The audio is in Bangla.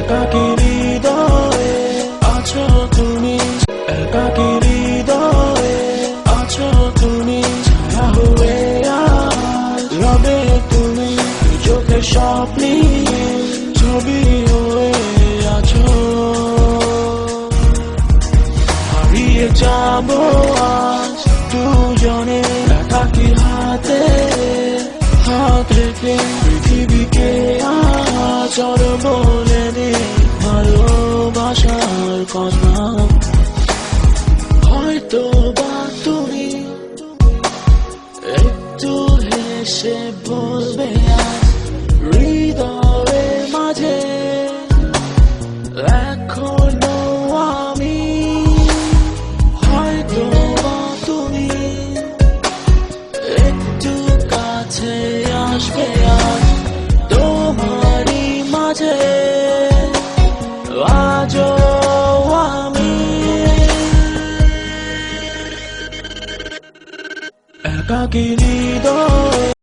একাকী হৃদয়ে আছো তুমি, একাকী হৃদয়ে আছো তুমি, ছায়া হয়ে আজ রবে তুমি, চোখের স্বপ্নে ছবি হয়ে আছো। হারিয়ে যাবো আজ দুজনে একাকী হাতে হাত রেখে, পৃথিবীকে আচর বলে নে ভালোবাসার কথা। হয়তো বা তুমি একটু হেসে বলবে আজ হৃদয়ের মাঝে এখনো আমি। হয়তো বা তুমি একটু কাছে আসবে আজ তোমারই মাঝে আজও আমি। একাকী হৃদয়ে